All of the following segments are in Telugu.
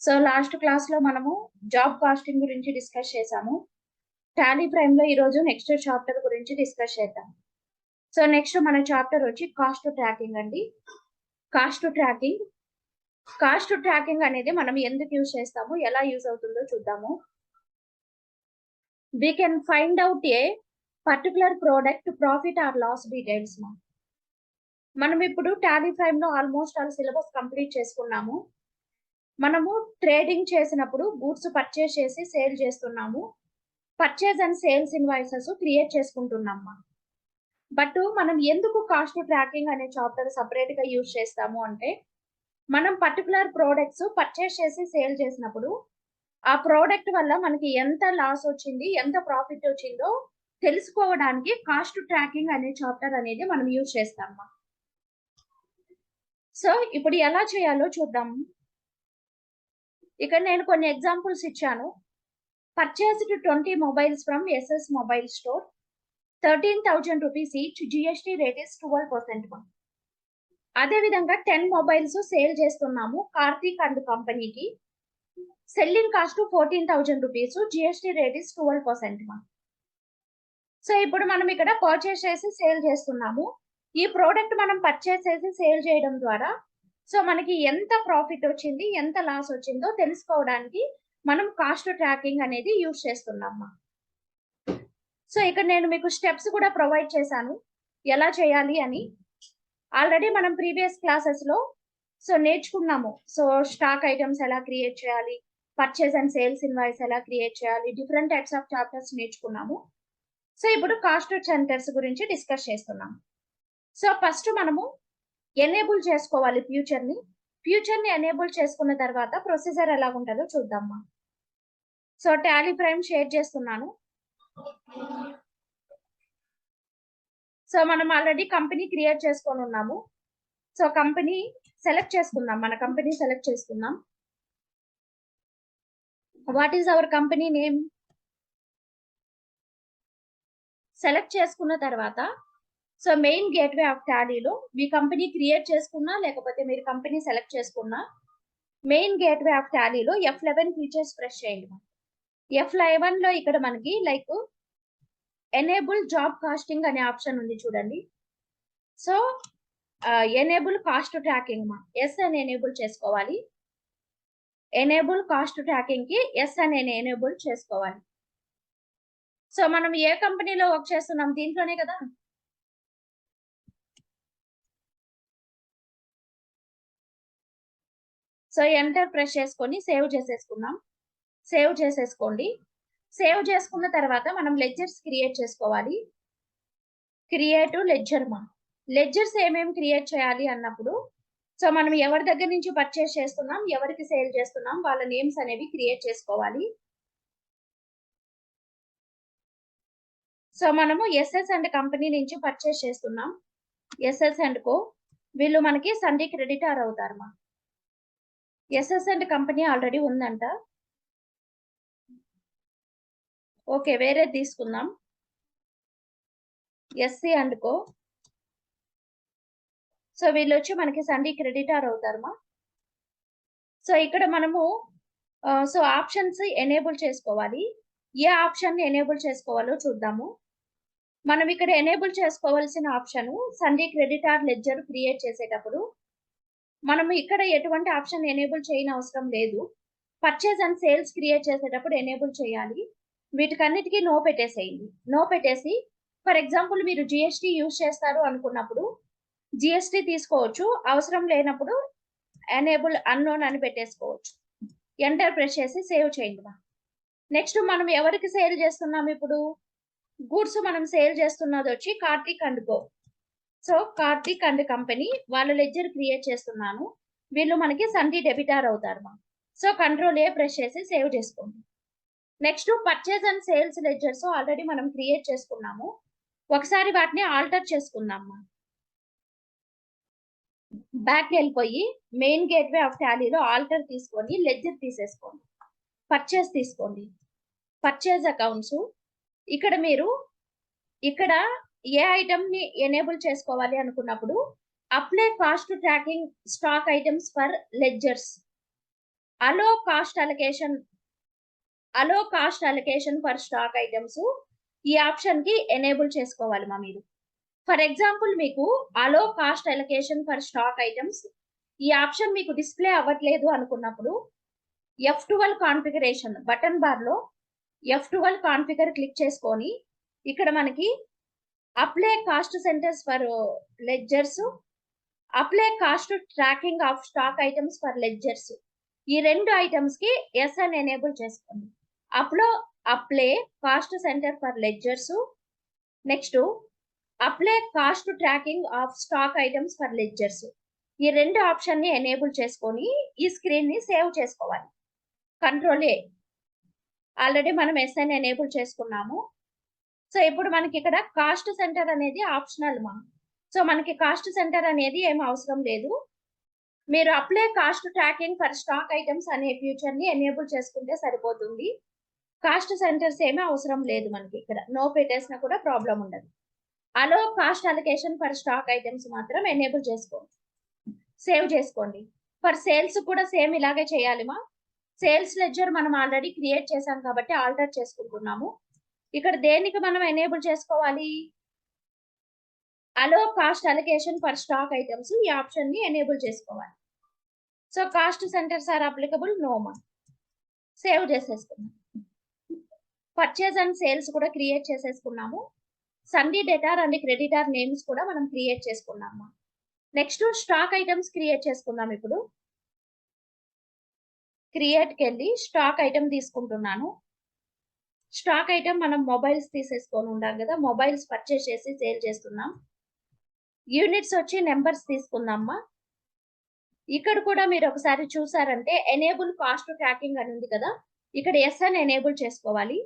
సో లాస్ట్ క్లాస్ లో మనము జాబ్ కాస్టింగ్ గురించి డిస్కస్ చేసాము. టాలీ ప్రైమ్ లో ఈ రోజు నెక్స్ట్ చాప్టర్ గురించి డిస్కస్ చేద్దాం. సో నెక్స్ట్ మన చాప్టర్ వచ్చి కాస్ట్ ట్రాకింగ్ అండి. కాస్ట్ ట్రాకింగ్ అనేది మనం ఎందుకు యూజ్ చేస్తాము, ఎలా యూజ్ అవుతుందో చూద్దాము. We can find out a particular product profit or loss details. మనం ఇప్పుడు టాలీ ప్రైమ్ లో ఆల్మోస్ట్ ఆల్ సిలబస్ కంప్లీట్ చేసుకున్నాము. మనము ట్రేడింగ్ చేసినప్పుడు గూడ్స్ పర్చేస్ చేసి సేల్ చేస్తున్నాము. Purchase and sales invoices create చేసుకుంటున్నాము. బట్ మనం ఎందుకు కాస్ట్ ట్రాకింగ్ అనే చాప్టర్ సపరేట్ గా యూజ్ చేస్తాము అంటే, మనం పర్టికులర్ ప్రోడక్ట్స్ పర్చేస్ చేసి సేల్ చేసినప్పుడు ఆ ప్రోడక్ట్ వల్ల మనకి ఎంత లాస్ వచ్చింది, ఎంత ప్రాఫిట్ వచ్చిందో తెలుసుకోవడానికి కాస్ట్ ట్రాకింగ్ అనే చాప్టర్ అనేది మనం యూజ్ చేస్తాము. సో ఇప్పుడు ఎలా చేయాలో చూద్దాం. ఇక్కడ నేను కొన్ని ఎగ్జాంపుల్స్ ఇచ్చాను. Purchased 20 mobiles from SS mobile store, 13,000 rupees each, GST rate is 12%. అదే విధంగా 10 మొబైల్స్ సేల్ చేస్తున్నాము కార్తీక్ అండ్ కంపెనీకి. Selling cost 14,000 rupees, GST rate is 12%. So ఇప్పుడు మనం ఇక్కడ పర్చేస్ చేసి సేల్ చేస్తున్నాము. ఈ ప్రోడక్ట్ మనం పర్చేస్ చేసి సేల్ చేయడం ద్వారా సో మనకి ఎంత ప్రాఫిట్ వచ్చింది, ఎంత లాస్ వచ్చిందో తెలుసుకోవడానికి మనం కాస్ట్ ట్రాకింగ్ అనేది యూజ్ చేస్తున్నాము. సో ఇక్కడ నేను మీకు స్టెప్స్ కూడా ప్రొవైడ్ చేశాను ఎలా చేయాలి అని. ఆల్రెడీ మనం ప్రీవియస్ క్లాసెస్ లో సో నేర్చుకున్నాము. సో స్టాక్ ఐటమ్స్ ఎలా క్రియేట్ చేయాలి, పర్చేస్ అండ్ సేల్స్ ఇన్వాయిస్ ఎలా క్రియేట్ చేయాలి, డిఫరెంట్ టైప్స్ ఆఫ్ చాప్టర్స్ నేర్చుకున్నాము. సో ఇప్పుడు కాస్ట్ సెంటర్స్ గురించి డిస్కస్ చేస్తున్నాము. సో ఫస్ట్ మనము ఎనేబుల్ చేసుకోవాలి ఫ్యూచర్ ని ఎనేబుల్ చేసుకున్న తర్వాత ప్రొసీజర్ ఎలా ఉంటుందో చూద్దామా. సో టాలీ ప్రైమ్ షేర్ చేస్తున్నాను. సో మనం ఆల్రెడీ కంపెనీ క్రియేట్ చేసుకొని ఉన్నాము. సో కంపెనీ సెలెక్ట్ చేసుకుందాం, మన కంపెనీ సెలెక్ట్ చేసుకుందాం. What is our company name? Select చేసుకున్న తర్వాత సో మెయిన్ గేట్వే ఆఫ్ టాలీలో మీ కంపెనీ క్రియేట్ చేసుకున్నా లేకపోతే మీరు కంపెనీ సెలెక్ట్ చేసుకున్నా మెయిన్ గేట్వే ఆఫ్ టాలీలో F11 ఫీచర్స్ ప్రెస్ చేయండి. F11 లో ఇక్కడ మనకి లైక్ ఎనేబుల్ జాబ్ కాస్టింగ్ అనే ఆప్షన్ ఉంది చూడండి. So enable cost tracking yes అని ఎనేబుల్ చేసుకోవాలి. ఎనేబుల్ కాస్ట్ ట్రాకింగ్ కి ఎస్ అని ఎనేబుల్ చేసుకోవాలి. సో మనం ఏ కంపెనీలో వర్క్ చేస్తున్నాం, దీంట్లోనే కదా. సో ఎంటర్ ప్రెస్ చేసుకొని సేవ్ చేసేసుకుందాం. సేవ్ చేసేసుకోండి. సేవ్ చేసుకున్న తర్వాత మనం లెడ్జర్స్ క్రియేట్ చేసుకోవాలి. క్రియేట్ లెడ్జర్ లెడ్జర్స్ ఏమేమి క్రియేట్ చేయాలి అన్నప్పుడు సో మనం ఎవరి దగ్గర నుంచి పర్చేస్ చేస్తున్నాం, ఎవరికి సేల్ చేస్తున్నాం, వాళ్ళ నేమ్స్ అనేవి క్రియేట్ చేసుకోవాలి. సో మనము ఎస్ఎస్ అండ్ కంపెనీ నుంచి పర్చేస్ చేస్తున్నాం. ఎస్ఎస్ అండ్ కో వీళ్ళు మనకి సండే క్రెడిటార్ అవుతారు. ఎస్ఎస్ అండ్ కంపెనీ ఆల్రెడీ ఉందంట. ఓకే, వేరే తీసుకుందాం. ఎస్సీ అండ్ కో సో వీళ్ళు వచ్చి మనకి సండే క్రెడిటార్ అవుతారమ్మా. సో ఇక్కడ మనము సో ఆప్షన్స్ ఎనేబుల్ చేసుకోవాలి. ఏ ఆప్షన్ ఎనేబుల్ చేసుకోవాలో చూద్దాము. మనం ఇక్కడ ఎనేబుల్ చేసుకోవాల్సిన option Sunday creditor ledger create చేసేటప్పుడు మనం ఇక్కడ ఎటువంటి ఆప్షన్ ఎనేబుల్ చేయని అవసరం లేదు. పర్చేస్ అండ్ సేల్స్ క్రియేట్ చేసేటప్పుడు ఎనేబుల్ చేయాలి. వీటికన్నిటికీ నో పెట్టేసేయండి. నో పెట్టేసి ఫర్ ఎగ్జాంపుల్ మీరు జిఎస్టీ యూజ్ చేస్తారు అనుకున్నప్పుడు జిఎస్టీ తీసుకోవచ్చు, అవసరం లేనప్పుడు ఎనేబుల్ అన్నోన్ అని పెట్టేసుకోవచ్చు. ఎంటర్ ప్రెస్ చేసి సేవ్ చేయండి. నెక్స్ట్ మనం ఎవరికి సేల్ చేస్తున్నాం, ఇప్పుడు గూడ్స్ మనం సేల్ చేస్తున్నది వచ్చి Karthik and co. So Karthik and company వాళ్ళ లెడ్జర్ క్రియేట్ చేస్తున్నాను. వీళ్ళు మనకి సండే డెబిటార్ అవుతారు. సో కంట్రోల్ A ప్రెస్ చేసి సేవ్ చేసుకోండి. Next purchase and sales ledgers already మనం క్రియేట్ చేసుకున్నాము. ఒకసారి వాటిని ఆల్టర్ చేసుకుందాం. బ్యాక్ వెళ్ళిపోయి మెయిన్ గేట్వే ఆఫ్ టాలీలో ఆల్టర్ తీసుకొని లెడ్జర్ తీసేసుకోండి. పర్చేస్ తీసుకోండి. పర్చేస్ అకౌంట్స్ ఇక్కడ మీరు ఇక్కడ ఏ ఐటమ్ ని ఎనేబుల్ చేసుకోవాలి అనుకున్నప్పుడు apply cost tracking stock items for ledgers. Allow cost allocation allow cost allocation for stock items ఈ ఆప్షన్‌కి ఎనేబుల్ చేసుకోవాలి మీరు. ఫర్ ఎగ్జాంపుల్ మీకు allow cost allocation for stock items ఈ ఆప్షన్ మీకు డిస్‌ప్లే అవ్వట్లేదు అనుకున్నప్పుడు F12 కాన్ఫిగరేషన్ బటన్ బార్‌లో F12 కాన్ఫిగర్ క్లిక్ చేసుకొని ఇక్కడ మనకి apply cost centres for ledgers, apply cost tracking of stock items for ledgers ఈ 2 ఐటమ్స్‌కి యెస్ అని ఎనేబుల్ చేసుకోండి. Apply cost centre for ledgers, next apply cost tracking of stock items for ledgers ఈ 2 ఆప్షన్‌ని ఎనేబుల్ చేసుకొని ఈ స్క్రీన్‌ని సేవ్ చేసుకోవాలి. Control A. ఆల్రెడీ మనం యెస్ అని ఎనేబుల్ చేసుకున్నాము. సో, ఇప్పుడు మనకిక్కడ కాస్ట్ సెంటర్ అనేది ఆప్షనల్ సో, మనకి కాస్ట్ సెంటర్ అనేది ఏమి అవసరం లేదు. మీరు apply cost tracking for stock items అనే ఫీచర్‌ని ఎనేబుల్ చేసుకుంటే సరిపోతుంది. కాస్ట్ సెంటర్స్ ఏమి అవసరం లేదు మనకిక్కడ. నో పెట్టేసినా కూడా ప్రాబ్లమ్ ఉండదు. Allow cost allocation for stock items మాత్రం ఎనేబుల్ చేసుకోండి. సేవ్ చేసుకోండి. ఫర్ సేల్స్ కూడా సేమ్ ఇలాగే చేయాలి సేల్స్ లెడ్జర్ మనం ఆల్రెడీ క్రియేట్ చేసాం కాబట్టి ఆల్టర్ చేసుకుంటున్నాము. ఇక్కడ దేనికి మనం ఎనేబుల్ చేసుకోవాలి? Allow cost allocation for stock items ఈ ఆప్షన్‌ని ఎనేబుల్ చేసుకోవాలి. So, cost centres are applicable no save చేసేసుకున్నాం. పర్చేజ్ అండ్ సేల్స్ కూడా క్రియేట్ చేసేసుకున్నాము. Sundry debtor and creditor names కూడా మనం క్రియేట్ చేసుకున్నాము. నెక్స్ట్ స్టాక్ ఐటమ్స్ క్రియేట్ చేసుకుందాం ఇప్పుడు. క్రియేట్‌కెళ్ళి స్టాక్ ఐటమ్ తీసుకుంటున్నాను. స్టాక్ ఐటమ్ మనం మొబైల్స్ తీసేసుకొని ఉండాం గదా! మొబైల్స్ పర్చేజ్ చేసి సేల్ చేస్తున్నాం. యూనిట్స్ వచ్చి నంబర్స్ తీసుకుందామా. ఇక్కడ కూడా మీరు ఒకసారి చూసారంటే ఎనేబుల్ కాస్ట్ ట్రాకింగ్ అని ఉంది కదా! ఇక్కడ యెస్ అని ఎనేబుల్ చేసుకోవాలి.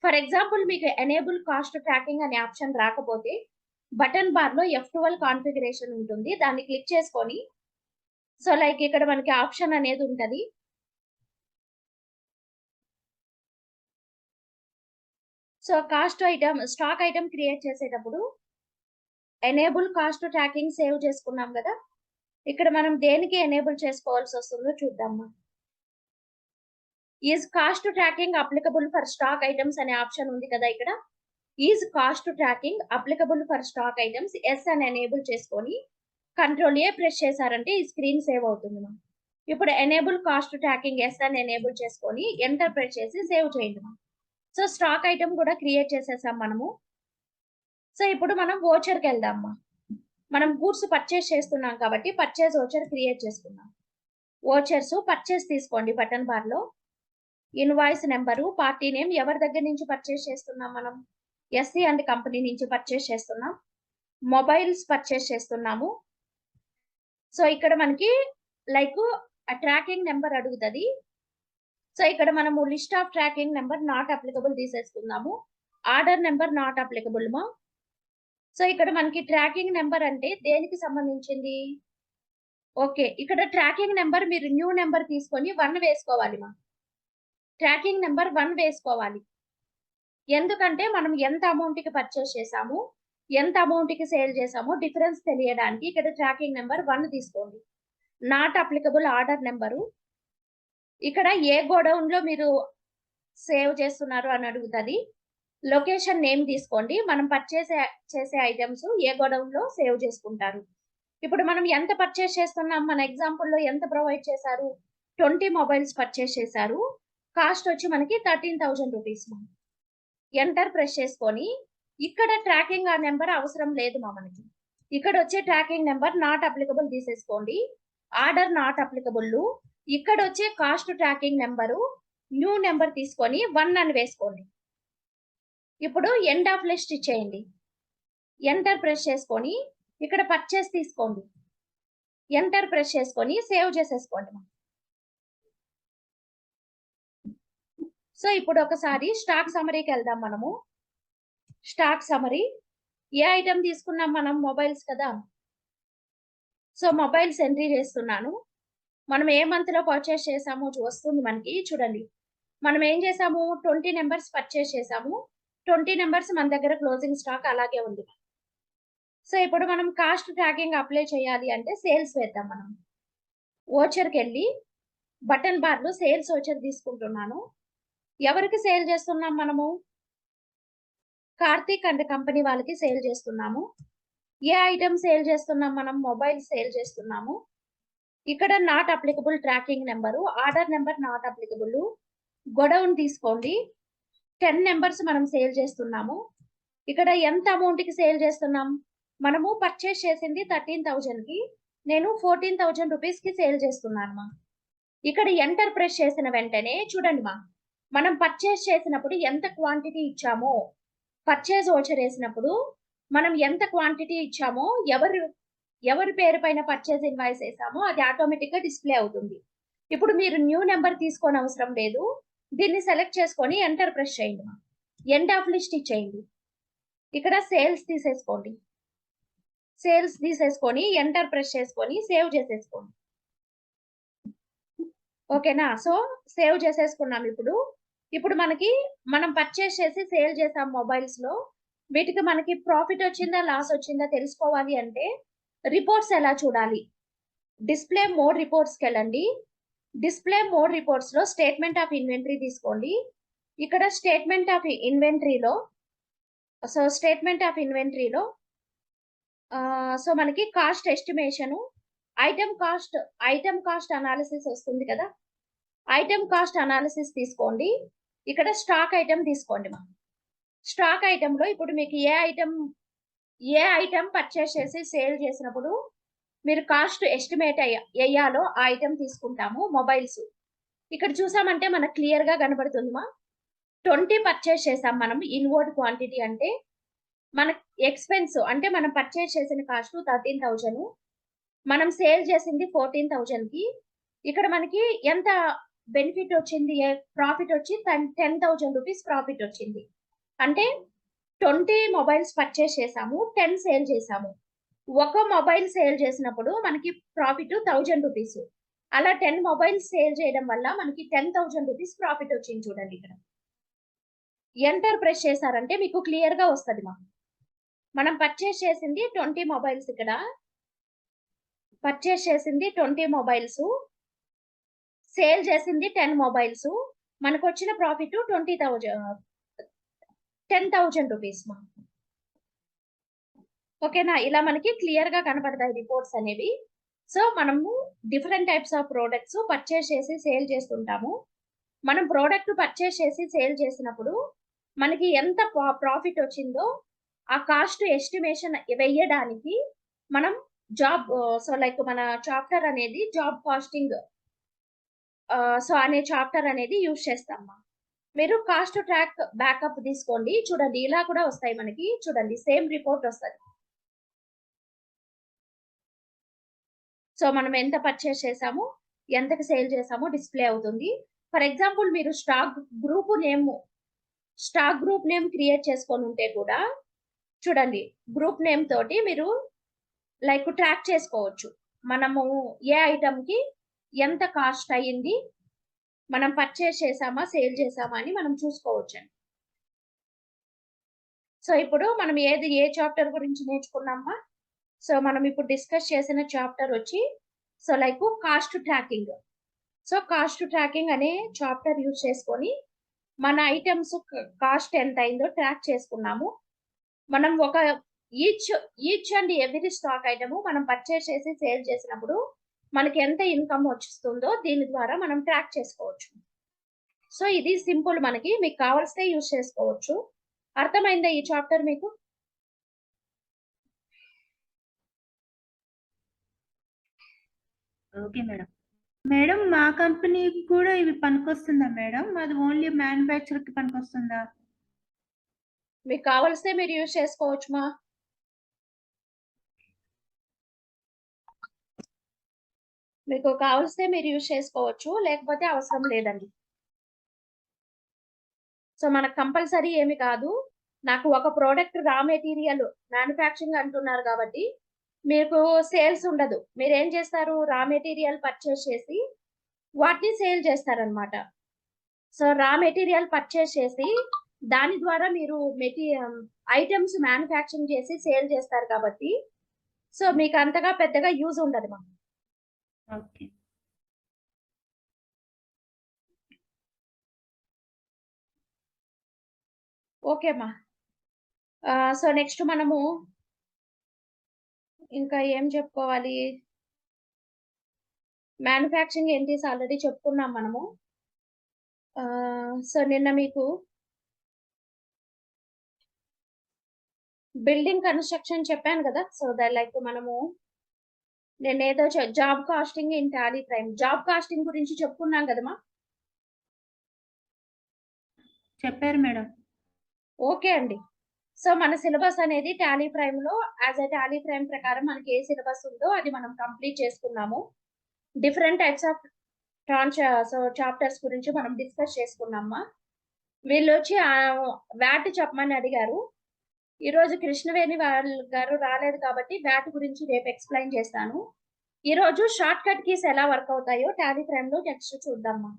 ఫర్ ఎగ్జాంపుల్ మీకు ఎనేబుల్ కాస్ట్ ట్రాకింగ్ అనే ఆప్షన్ రాకపోతే బటన్ బార్‌లో F12 కాన్ఫిగరేషన్ ఉంటుంది. దాన్ని క్లిక్ చేసుకొని సో, లైక్ ఇక్కడ మనకి ఆప్షన్ అనేది ఉంటది. సో, స్టాక్ ఐటమ్ క్రియేట్ చేసేటప్పుడు ఎనేబుల్ కాస్ట్ ట్రాకింగ్ సేవ్ చేసుకున్నాం గదా! ఇక్కడ మనం దేనికి ఎనేబుల్ చేసుకోవాల్సొస్తుందో చూద్దామా. Is cost tracking applicable for stock items అనే ఆప్షన్ ఉంది కదా ఇక్కడ. Is cost tracking applicable for stock items yes అని ఎనేబుల్ చేసుకొని కంట్రోల్ ఏ ప్రెస్ చేశారంటే ఈ స్క్రీన్ సేవ్ అవుతుంది ఇప్పుడు ఎనేబుల్ కాస్ట్ ట్రాకింగ్ యెస్ అని ఎనేబుల్ చేసుకొని ఎంటర్ ప్రెస్ చేసి సేవ్ చేయండి సో, స్టాక్ ఐటమ్ కూడా క్రియేట్ చేసేసాం మనము. సో, ఇప్పుడు మనం వోచర్‌కెళ్దాం మనం గూడ్స్ పర్చేజ్ చేస్తున్నాం కాబట్టి పర్చేజ్ వోచర్ క్రియేట్ చేసుకుందాం. పర్చేజ్ తీసుకోండి బటన్ బార్‌లో. ఇన్వాయిస్ నంబరు, పార్టీ నేమ్ ఎవరి దగ్గర నుంచి పర్చేజ్ చేస్తున్నాం మనం? ఎస్సీ అండ్ కంపెనీ నుంచి పర్చేజ్ చేస్తున్నాం. మొబైల్స్ పర్చేజ్ చేస్తున్నాము. సో, ఇక్కడ మనకి లైక్ ట్రాకింగ్ నంబర్ అడుగుతది. సో, ఇక్కడ మనము list of tracking number not applicable తీసేసుకుందాము. Order number not applicable so, ఇక్కడ మనకి ట్రాకింగ్ నంబర్ అంటే దేనికి సంబంధించింది? ఓకే. ఇక్కడ ట్రాకింగ్ నంబర్ మీరు న్యూ నంబర్ తీసుకొని 1 వేసుకోవాలి ట్రాకింగ్ నంబర్ 1 వేసుకోవాలి. ఎందుకంటే మనం ఎంత అమౌంట్‌కి పర్చేజ్ చేసాము, ఎంత అమౌంట్‌కి సేల్ చేసామో డిఫరెన్స్ తెలియడానికి ఇక్కడ ట్రాకింగ్ నంబర్ 1 తీసుకోండి. Not applicable order number. ఇక్కడ ఏ గోడౌన్‌లో మీరు సేవ్ చేస్తున్నారు అని అడుగుతది. లొకేషన్ నేమ్ తీసుకోండి. మనం చేసే ఐటెమ్స్ ఏ గోడౌన్‌లో సేవ్ చేసుకుంటారు. ఇప్పుడు మనం ఎంత పర్చేజ్ చేస్తున్నాం? మన ఎగ్జాంపుల్‌లో ఎంత ప్రొవైడ్ చేశారు? 20 మొబైల్స్ పర్చేజ్ చేశారు. కాస్ట్ వచ్చి మనకి 13,000 రూపీస్ ఎంటర్ ప్రెస్ చేసుకొని ఇక్కడ ట్రాకింగ్ ఆ నంబర్ అవసరం లేదు మనకి. ఇక్కడ వచ్చే ట్రాకింగ్ నంబర్ నాట్ అప్లికబుల్ తీసేసుకోండి. Order not applicable. ఇక్కడ వచ్చే cost tracking number new number తీసుకొని 1 అని వేసుకోండి. ఇప్పుడు ఎండ్ ఆఫ్ లిస్ట్ ఇచ్చేయండి. ఎంటర్ ప్రెస్ చేసుకొని ఇక్కడ పర్చేస్ తీసుకోండి. ఎంటర్ ప్రెస్ చేసుకొని సేవ్ చేసేసుకోండి సో, ఇప్పుడు ఒకసారి స్టాక్ సమ్మరీకెళ్దాం మనము. Stock summary. ఏ ఐటెమ్ తీసుకున్నాం మనం? మొబైల్స్ కదా! సో, మొబైల్స్ ఎంట్రీ చేస్తున్నాను. మనం ఏ మంత్‌లో పర్చేజ్ చేసామో వస్తుంది మనకి చూడండి. మనం ఏం చేసాము 20 నంబర్స్ పర్చేజ్ చేసాము. 20 నంబర్స్ మన దగ్గర క్లోజింగ్ స్టాక్ అలాగే ఉంది. సో, ఇప్పుడు మనం కాస్ట్ ట్రాకింగ్ అప్లై చేయాలి అంటే సేల్స్ వేద్దాం మనం. వోచర్‌కెళ్ళి బటన్ బార్‌లో సేల్స్ వోచర్ తీసుకుంటున్నాను. ఎవరికి సేల్ చేస్తున్నాం మనము? కార్తీక్ అండ్ కంపెనీ వాళ్ళకి సేల్ చేస్తున్నాము. ఏ ఐటెమ్ సేల్ చేస్తున్నాం మనం? మొబైల్ సేల్ చేస్తున్నాము. ఇక్కడ not applicable tracking number, order number not applicable. Godown తీసుకోండి. 10 నంబర్స్ మనం సేల్ చేస్తున్నాము. ఇక్కడ ఎంత అమౌంట్‌కి సేల్ చేస్తున్నాం? మనము పర్చేస్ చేసింది 13,000కి. నేను 14,000 రూపీస్‌కి సేల్ చేస్తున్నానమ్మా. ఇక్కడ ఎంటర్ ప్రెస్ చేసిన వెంటనే చూడండిమా, మనం పర్చేస్ చేసినప్పుడు ఎంత క్వాంటిటీ ఇచ్చామో, పర్చేస్ వోచర్ ఏసినప్పుడు మనం ఎంత క్వాంటిటీ ఇచ్చామో, ఎవరి పేరు పైన పర్చేస్ ఇన్వాయిస్ ఏసామో అది ఆటోమేటిక్‌గా డిస్‌ప్లే అవుతుంది. ఇప్పుడు మీరు న్యూ నంబర్ తీసుకోనవసరం లేదు. దీన్ని సెలెక్ట్ చేసుకొని ఎంటర్ ప్రెస్ చేయండిమా. ఎండ్ ఆఫ్ లిస్ట్ ఇచ్చేయండి. ఇక్కడ సేల్స్ తీసేసుకోండి. సేల్స్ తీసేసుకొని ఎంటర్ ప్రెస్ చేసుకొని సేవ్ చేసేసుకోండి. ఓకేనా? సో, సేవ్ చేసేసుకున్నాం ఇప్పుడు. ఇప్పుడు మనం పర్చేస్ చేసి సేల్ చేసాం మొబైల్స్‌లో. వీటికి మనకి ప్రాఫిట్ వచ్చిందా? లాస్ వచ్చిందా? తెలుసుకోవాలి అంటే రిపోర్ట్స్ ఎలా చూడాలి? డిస్‌ప్లే మోడ్ రిపోర్ట్స్‌కెళ్ళండి. డిస్‌ప్లే మోడ్ రిపోర్ట్స్‌లో స్టేట్మెంట్ ఆఫ్ ఇన్వెంటరీ తీసుకోండి. ఇక్కడ స్టేట్మెంట్ ఆఫ్ ఇన్వెంటరీలో మనకి cost estimation, item cost analysis వస్తుంది కదా! ఐటెమ్ కాస్ట్ అనాలిసిస్ తీసుకోండి. ఇక్కడ స్టాక్ ఐటెమ్ తీసుకోండిమా. స్టాక్ ఐటెమ్‌లో ఇప్పుడు మీకు ఏ ఐటెమ్ పర్చేస్ చేసి సేల్ చేసినప్పుడు మీరు కాస్ట్ ఎస్టిమేట్ ఎయ్యాలో ఆ ఐటెమ్ తీసుకుంటాము మొబైల్స్. ఇక్కడ చూసామంటే మనకు క్లియర్‌గా కనబడుతుందిమా. 20 పర్చేస్ చేసాం మనం ఇన్‌వర్డ్ క్వాంటిటీ అంటే మన అంటే మనం పర్చేస్ చేసిన కాస్ట్ 13,000. మనం సేల్ చేసింది 14,000కి. ఇక్కడ మనకి ఎంత బెనిఫిట్ వచ్చింది? ప్రాఫిట్ వచ్చి 10,000 రూపీస్ ప్రాఫిట్ వచ్చింది. అంటే 20 మొబైల్స్ పర్చేస్ చేసాము. 10 సేల్ చేసాము. ఒక మొబైల్ సేల్ చేసినప్పుడు మనకి ప్రాఫిట్ 1000 రూపీస్. అలా 10 మొబైల్స్ సేల్ చేయడం వల్ల మనకి 10,000 రూపీస్ ప్రాఫిట్ వచ్చింది చూడండి ఇక్కడ. ఎంటర్ ప్రెస్ చేశారంటే మీకు క్లియర్‌గా వస్తదిమా. మనం పర్చేస్ చేసింది 20 మొబైల్స్ ఇక్కడ. పర్చేస్ చేసింది 20 మొబైల్స్. సేల్ చేసింది 10 మొబైల్స్. మనకొచ్చిన ప్రాఫిట్ 10,000 రూపీస్ మా. ఓకేనా? ఇలా మనకి క్లియర్‌గా కనపడతాయి రిపోర్ట్స్ అనేవి. సో, మనము different types of products purchase చేసి సేల్ చేస్తుంటాము. మనం ప్రొడక్ట్ పర్చేస్ చేసి సేల్ చేసినప్పుడు మనకి ఎంత ప్రాఫిట్ వచ్చిందో ఆ కాస్ట్ ఎస్టిమేషన్ వెయ్యడానికి మనం మన చాప్టర్ అనేది జాబ్ కాస్టింగ్ అనే చాప్టర్ అనేది యూజ్ చేస్తామా. మీరు కాస్ట్ ట్రాక్ బ్యాకప్ తీసుకోండి. చూడండి ఇలా కూడా వస్తాయి మనకి. చూడండి సేమ్ రిపోర్ట్ వస్తది. సో, మనం ఎంత పర్చేస్ చేసాము, ఎంతకి సేల్ చేసామో డిస్‌ప్లే అవుతుంది. ఫర్ ఎగ్జాంపుల్ మీరు స్టాక్ గ్రూప్ నేమ్ క్రియేట్ చేసుకొనుంటే కూడా చూడండి గ్రూప్ నేమ్ తోటి మీరు ట్రాక్ చేసుకోవచ్చు. మనము ఏ ఐటెమ్‌కి ఎంత కాస్ట్ అయింది, మనం పర్చేస్ చేసామా, సేల్ చేసామా అని మనం చూసుకోవచ్చండి. సో, ఇప్పుడు మనం ఏ చాప్టర్ గురించి నేర్చుకున్నామా? సో, మనం ఇప్పుడు డిస్కస్ చేసిన చాప్టర్ వచ్చి cost tracking. So, cost tracking అనే చాప్టర్ యూజ్ చేసుకొని మన ఐటెమ్స్ కాస్ట్ ఎంతయిందో ట్రాక్ చేసుకున్నాము. మనం each each and every stock item మనం పర్చేస్ చేసి సేల్ చేసినప్పుడు మనకి ఎంత ఇన్‌కమ్ వస్తుందో దీని ద్వారా మనం ట్రాక్ చేసుకోవచ్చు. సో, ఇది సింపుల్ మనకి. మీకు కావాల్సితే యూజ్ చేసుకోవచ్చు. అర్థమైందా ఈ చాప్టర్ మీకు? Okay madam. మేడం మా కంపెనీకి కూడా ఇవి పనికొస్తుందా మేడం? మాది ఓన్లీ మ్యానుఫ్యాక్చర్‌కి పనికొస్తుందా? మీకు కావాల్సితే మీరు యూజ్ చేసుకోవచ్చుమా. మీకు కావాల్సితే మీరు యూజ్ చేసుకోవచ్చు. లేకపోతే అవసరం లేదండి. సో, మనకు కంపల్సరీ ఏమి కాదు. నాకు ఒక ప్రొడక్ట్ రా మెటీరియల్ మ్యానుఫ్యాక్చరింగ్ అంటున్నారు కాబట్టి, మీకు సేల్స్ ఉండదు. మీరేం చేస్తారు? రా మెటీరియల్ పర్చేస్ చేసి వాటిని సేల్ చేస్తారనమాట. సో, రా మెటీరియల్ పర్చేస్ చేసి దాని ద్వారా మీరు ఐటెమ్స్ మ్యానుఫ్యాక్చరింగ్ చేసి సేల్ చేస్తారు కాబట్టి, సో, మీకు అంతగా పెద్దగా యూజ్ ఉండదుమా. ఓకే. ఓకే అమ్మా. సో, నెక్స్ట్ మనము ఇంకా ఏం చెప్పుకోవాలి? మ్యానుఫ్యాక్చరింగ్ ఎంట్రీస్ ఆల్రెడీ చెప్పుకున్నాం మనము. సో, నిన్న మీకు బిల్డింగ్ కన్‌స్ట్రక్షన్ చెప్పాను గదా! సో, లైక్ మనము నేనేదో job costing in Tally Prime. Job costing గురించి చెప్పుకున్నాం గదమ్మా! చెప్పారు మేడం. ఓకే అండి. సో, మన సిలబస్ అనేది టాలీ ప్రైమ్‌లో టాలీ ప్రైమ్ ప్రకారం మనకి ఏ సిలబస్ ఉందో అది మనం కంప్లీట్ చేసుకున్నాము. డిఫరెంట్ టైప్స్ ఆఫ్ చాప్టర్స్ గురించి మనం డిస్కస్ చేసుకున్నామ్మా. వీళ్ళొచ్చి వాట్ చెప్పమని అడిగారు. ఈరోజు కృష్ణవేణి గారు రాలేదు కాబట్టి వాట్ గురించి రేపు ఎక్స్‌ప్లెయిన్ చేస్తాను. ఈరోజు షార్ట్ కట్ కీస్ ఎలా వర్క్ అవుతాయో టాలీ ప్రైమ్‌లో నెక్స్ట్ చూద్దామ్మా.